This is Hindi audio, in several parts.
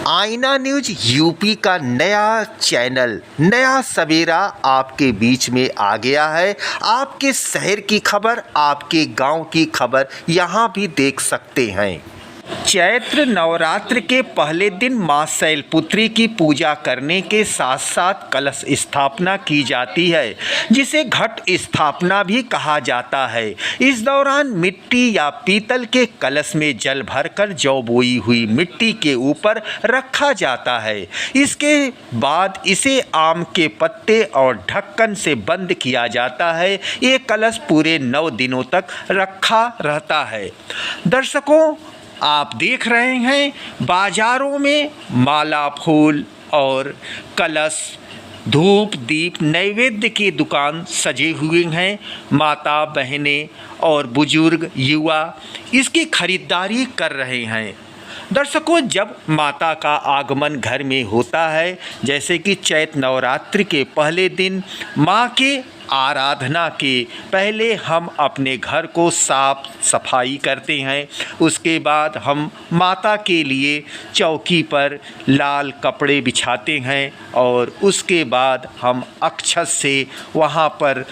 आईना न्यूज यूपी का नया चैनल नया सवेरा आपके बीच में आ गया है। आपके शहर की खबर, आपके गांव की खबर यहां भी देख सकते हैं। चैत्र नवरात्र के पहले दिन मां शैलपुत्री की पूजा करने के साथ साथ कलश स्थापना की जाती है, जिसे घट स्थापना भी कहा जाता है। इस दौरान मिट्टी या पीतल के कलश में जल भरकर जौ बोई हुई मिट्टी के ऊपर रखा जाता है। इसके बाद इसे आम के पत्ते और ढक्कन से बंद किया जाता है। ये कलश पूरे 9 दिनों तक रखा रहता है। दर्शकों, आप देख रहे हैं बाजारों में माला, फूल और कलश, धूप, दीप, नैवेद्य की दुकान सजे हुए हैं। माता, बहनें और बुजुर्ग, युवा इसकी खरीदारी कर रहे हैं। दर्शकों, जब माता का आगमन घर में होता है, जैसे कि चैत्र नवरात्रि के पहले दिन माँ के आराधना के पहले हम अपने घर को साफ सफाई करते हैं। उसके बाद हम माता के लिए चौकी पर लाल कपड़े बिछाते हैं और उसके बाद हम अक्षत से वहाँ पर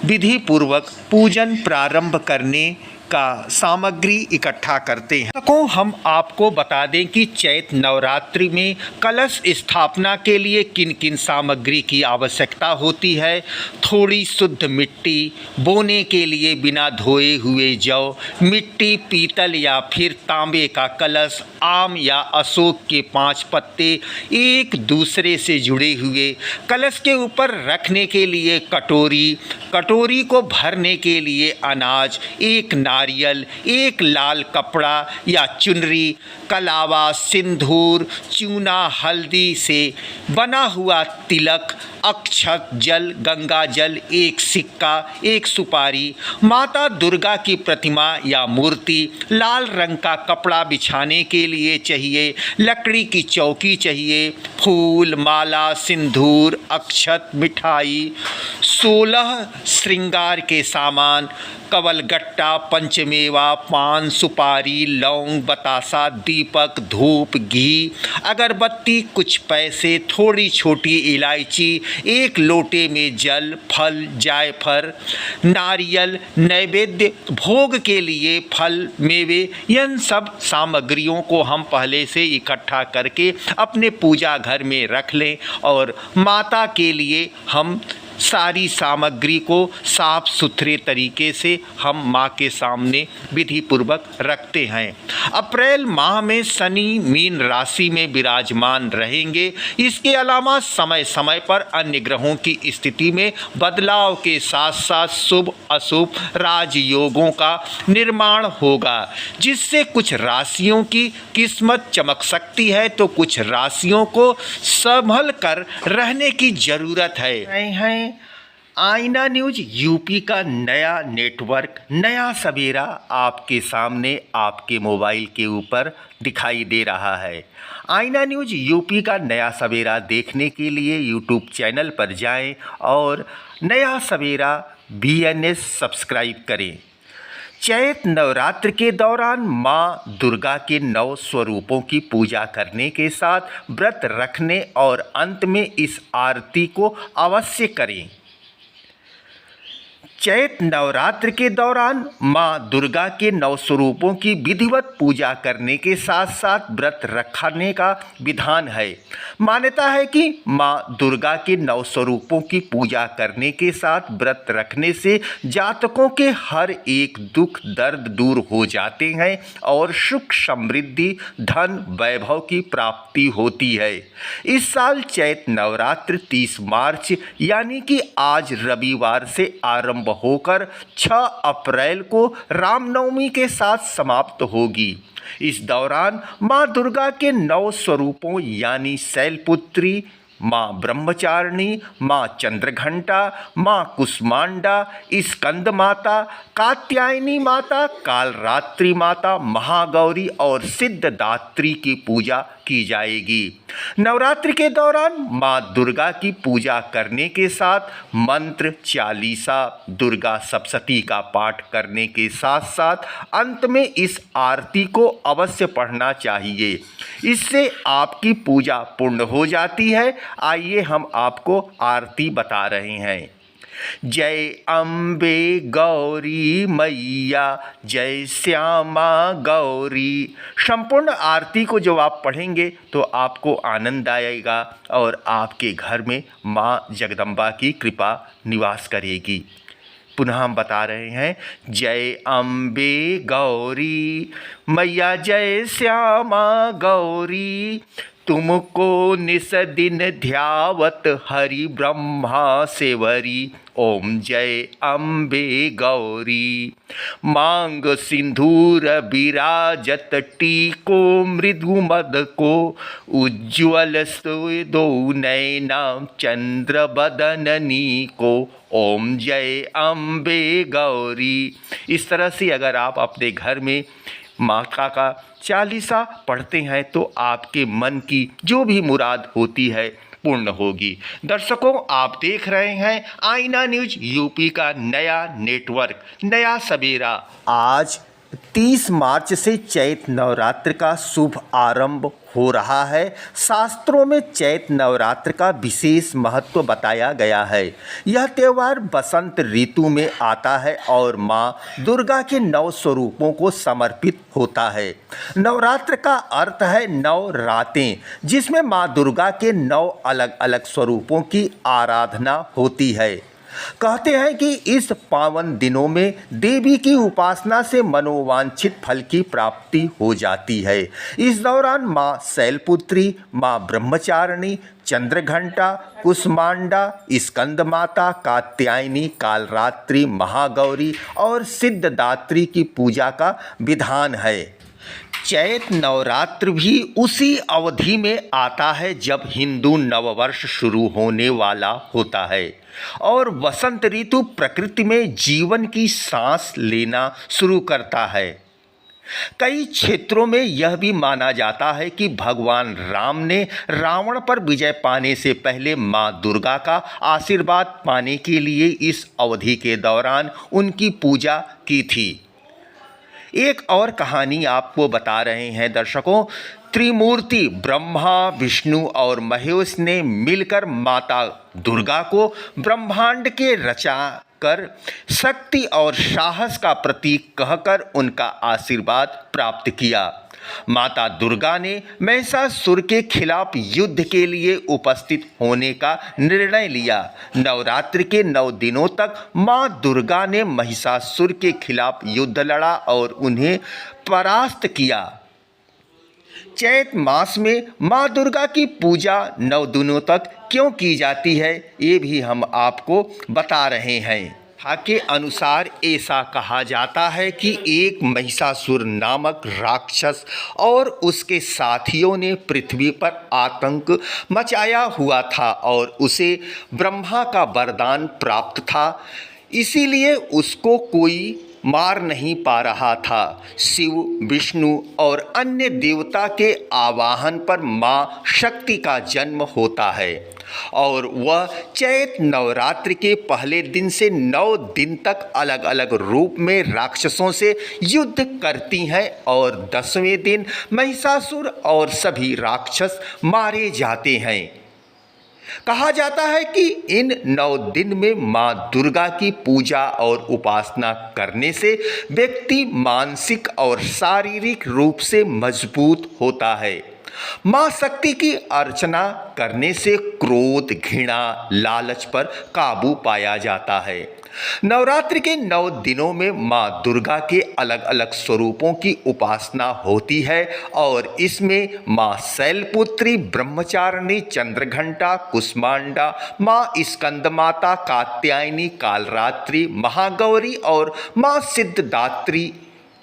विधि पूर्वक पूजन प्रारंभ करने का सामग्री इकट्ठा करते हैं। तो हम आपको बता दें कि चैत्र नवरात्रि में कलश स्थापना के लिए किन किन सामग्री की आवश्यकता होती है। थोड़ी शुद्ध मिट्टी, बोने के लिए बिना धोए हुए जौ, मिट्टी, पीतल या फिर तांबे का कलश, आम या अशोक के 5 पत्ते एक दूसरे से जुड़े हुए, कलश के ऊपर रखने के लिए कटोरी, कटोरी को भरने के लिए अनाज, एक नारियल, एक लाल कपड़ा या चुनरी, कलावा, सिंदूर, चूना, हल्दी से बना हुआ तिलक, अक्षत, जल, गंगा जल, एक सिक्का, एक सुपारी, माता दुर्गा की प्रतिमा या मूर्ति, लाल रंग का कपड़ा बिछाने के लिए चाहिए, लकड़ी की चौकी चाहिए, फूल, माला, सिंदूर, अक्षत, मिठाई, 16 श्रृंगार के सामान, कवलगट्टा, पंचमेवा, पान, सुपारी, लौंग, बतासा, दीपक, धूप, घी, अगरबत्ती, कुछ पैसे, थोड़ी छोटी इलायची, एक लोटे में जल, फल, जायफल, नारियल, नैवेद्य, भोग के लिए फल, मेवे, इन सब सामग्रियों को हम पहले से इकट्ठा करके अपने पूजा घर में रख लें और माता के लिए हम सारी सामग्री को साफ सुथरे तरीके से हम माँ के सामने विधि पूर्वक रखते हैं। अप्रैल माह में शनि मीन राशि में विराजमान रहेंगे। इसके अलावा समय समय पर अन्य ग्रहों की स्थिति में बदलाव के साथ साथ शुभ अशुभ राजयोगों का निर्माण होगा, जिससे कुछ राशियों की किस्मत चमक सकती है तो कुछ राशियों को संभल कर रहने की जरूरत है। आईना न्यूज यूपी का नया नेटवर्क नया सवेरा आपके सामने आपके मोबाइल के ऊपर दिखाई दे रहा है। आईना न्यूज यूपी का नया सवेरा देखने के लिए यूट्यूब चैनल पर जाएं और नया सवेरा BNS सब्सक्राइब करें। चैत्र नवरात्र के दौरान मां दुर्गा के 9 स्वरूपों की पूजा करने के साथ व्रत रखने और अंत में इस आरती को अवश्य करें। चैत्र नवरात्र के दौरान मां दुर्गा के 9 स्वरूपों की विधिवत पूजा करने के साथ साथ व्रत रखने का विधान है। मान्यता है कि मां दुर्गा के 9 स्वरूपों की पूजा करने के साथ व्रत रखने से जातकों के हर एक दुख दर्द दूर हो जाते हैं और सुख, समृद्धि, धन, वैभव की प्राप्ति होती है। इस साल चैत्र नवरात्र 30 मार्च यानी कि आज रविवार से आरंभ होकर 6 अप्रैल को रामनवमी के साथ समाप्त होगी। इस दौरान मां दुर्गा के 9 स्वरूपों यानी शैलपुत्री, मां ब्रह्मचारिणी, मां चंद्रघंटा, मां कुष्मांडा, स्कंद माता, कात्यायनी माता, कालरात्रि माता, महागौरी और सिद्धदात्री की पूजा की जाएगी। नवरात्रि के दौरान माँ दुर्गा की पूजा करने के साथ मंत्र, चालीसा, दुर्गा सप्तशती का पाठ करने के साथ साथ अंत में इस आरती को अवश्य पढ़ना चाहिए। इससे आपकी पूजा पूर्ण हो जाती है। आइए हम आपको आरती बता रहे हैं। जय अम्बे गौरी मैया, जय श्यामा गौरी। संपूर्ण आरती को जब आप पढ़ेंगे तो आपको आनंद आएगा और आपके घर में माँ जगदम्बा की कृपा निवास करेगी। पुनः हम बता रहे हैं, जय अम्बे गौरी मैया, जय श्यामा गौरी। तुमको निस दिन ध्यावत हरि ब्रह्मा सेवरी। ओम जय अम्बे गौरी। मांग सिंधूर विराजत टीको मृदु मद को, उज्ज्वल दो नैना चंद्र बदननी को। ओम जय अम्बे गौरी। इस तरह से अगर आप अपने घर में माता का चालीसा पढ़ते हैं तो आपके मन की जो भी मुराद होती है पूर्ण होगी। दर्शकों, आप देख रहे हैं आईना न्यूज यूपी का नया नेटवर्क, नया सवेरा। आज 30 मार्च से चैत नवरात्र का शुभ आरंभ हो रहा है। शास्त्रों में चैत नवरात्र का विशेष महत्व बताया गया है। यह त्यौहार बसंत ऋतु में आता है और माँ दुर्गा के 9 स्वरूपों को समर्पित होता है। नवरात्र का अर्थ है 9 रातें, जिसमें माँ दुर्गा के 9 अलग अलग स्वरूपों की आराधना होती है। कहते हैं कि इस पावन दिनों में देवी की उपासना से मनोवांछित फल की प्राप्ति हो जाती है। इस दौरान माँ शैलपुत्री, माँ ब्रह्मचारिणी, चंद्रघंटा, कुष्मांडा, स्कंद माता, कात्यायनी, कालरात्रि, महागौरी और सिद्धदात्री की पूजा का विधान है। चैत नवरात्र भी उसी अवधि में आता है जब हिंदू नववर्ष शुरू होने वाला होता है और वसंत ऋतु प्रकृति में जीवन की सांस लेना शुरू करता है। कई क्षेत्रों में यह भी माना जाता है कि भगवान राम ने रावण पर विजय पाने से पहले माँ दुर्गा का आशीर्वाद पाने के लिए इस अवधि के दौरान उनकी पूजा की थी। एक और कहानी आपको बता रहे हैं दर्शकों। त्रिमूर्ति ब्रह्मा, विष्णु और महेश ने मिलकर माता दुर्गा को ब्रह्मांड के रचा कर शक्ति और साहस का प्रतीक कहकर उनका आशीर्वाद प्राप्त किया। माता दुर्गा ने महिषासुर के खिलाफ युद्ध के लिए उपस्थित होने का निर्णय लिया। नवरात्रि के 9 दिनों तक माँ दुर्गा ने महिषासुर के खिलाफ युद्ध लड़ा और उन्हें परास्त किया। चैत मास में माँ दुर्गा की पूजा 9 दिनों तक क्यों की जाती है, ये भी हम आपको बता रहे हैं। के अनुसार ऐसा कहा जाता है कि एक महिषासुर नामक राक्षस और उसके साथियों ने पृथ्वी पर आतंक मचाया हुआ था और उसे ब्रह्मा का वरदान प्राप्त था, इसीलिए उसको कोई मार नहीं पा रहा था। शिव, विष्णु और अन्य देवता के आवाहन पर माँ शक्ति का जन्म होता है और वह चैत नवरात्रि के पहले दिन से 9 दिन तक अलग अलग रूप में राक्षसों से युद्ध करती हैं और 10वें दिन महिषासुर और सभी राक्षस मारे जाते हैं। कहा जाता है कि इन 9 दिन में माँ दुर्गा की पूजा और उपासना करने से व्यक्ति मानसिक और शारीरिक रूप से मजबूत होता है। माँ शक्ति की अर्चना करने से क्रोध, घृणा, लालच पर काबू पाया जाता है। नवरात्रि के 9 दिनों में माँ दुर्गा के अलग अलग स्वरूपों की उपासना होती है और इसमें माँ शैलपुत्री, ब्रह्मचारिणी, चंद्रघंटा, कुष्मांडा, माँ स्कंद माता, कात्यायनी, कालरात्रि, महागौरी और माँ सिद्धदात्री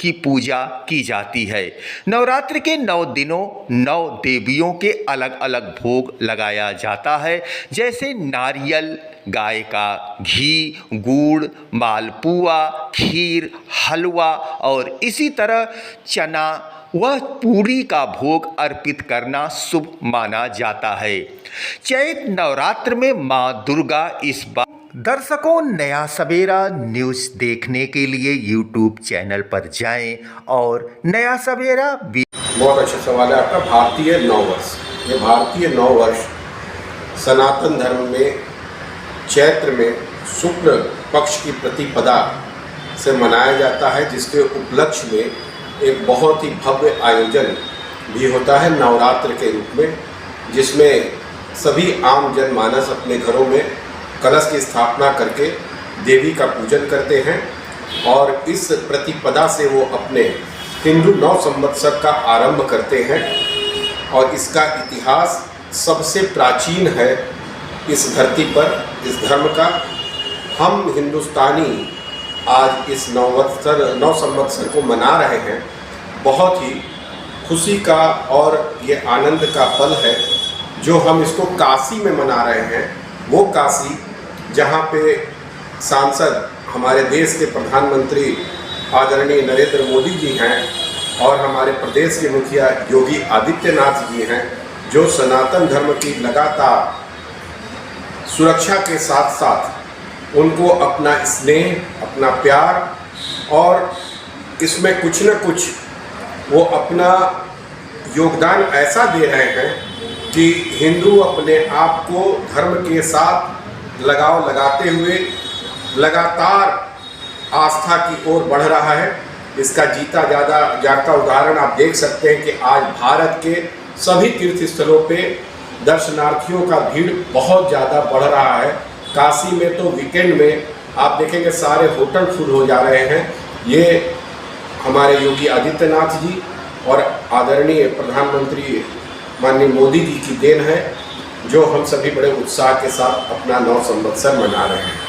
की पूजा की जाती है। नवरात्रि के 9 दिनों 9 देवियों के अलग अलग भोग लगाया जाता है, जैसे नारियल, गाय का घी, गुड़, मालपुआ, खीर, हलवा और इसी तरह चना, वह पूरी का भोग अर्पित करना शुभ माना जाता है। चैत नवरात्र में मां दुर्गा इस बार दर्शकों, नया सवेरा न्यूज़ देखने के लिए यूट्यूब चैनल पर जाएं और नया सवेरा बहुत अच्छा सवाल है आपका। भारतीय नववर्ष, ये भारतीय नववर्ष सनातन धर्म में चैत्र में शुक्ल पक्ष की प्रतिपदा से मनाया जाता है, जिसके उपलक्ष्य में एक बहुत ही भव्य आयोजन भी होता है नवरात्र के रूप में, जिसमें सभी आम जनमानस अपने घरों में कलश की स्थापना करके देवी का पूजन करते हैं और इस प्रतिपदा से वो अपने हिंदू नव संवत्सर का आरंभ करते हैं। और इसका इतिहास सबसे प्राचीन है इस धरती पर, इस धर्म का। हम हिंदुस्तानी आज इस नव संवत्सर को मना रहे हैं। बहुत ही खुशी का और ये आनंद का पल है जो हम इसको काशी में मना रहे हैं। वो काशी जहाँ पे सांसद हमारे देश के प्रधानमंत्री आदरणीय नरेंद्र मोदी जी हैं और हमारे प्रदेश के मुखिया योगी आदित्यनाथ जी हैं, जो सनातन धर्म की लगातार सुरक्षा के साथ साथ उनको अपना स्नेह, अपना प्यार और इसमें कुछ न कुछ वो अपना योगदान ऐसा दे रहे हैं कि हिंदू अपने आप को धर्म के साथ लगाव लगाते हुए लगातार आस्था की ओर बढ़ रहा है। इसका जीता जागता उदाहरण आप देख सकते हैं कि आज भारत के सभी तीर्थ स्थलों पे दर्शनार्थियों का भीड़ बहुत ज़्यादा बढ़ रहा है। काशी में तो वीकेंड में आप देखेंगे सारे होटल फुल हो जा रहे हैं। ये हमारे योगी आदित्यनाथ जी और आदरणीय प्रधानमंत्री माननीय मोदी जी की देन है, जो हम सभी बड़े उत्साह के साथ अपना नव संवत्सर मना रहे हैं।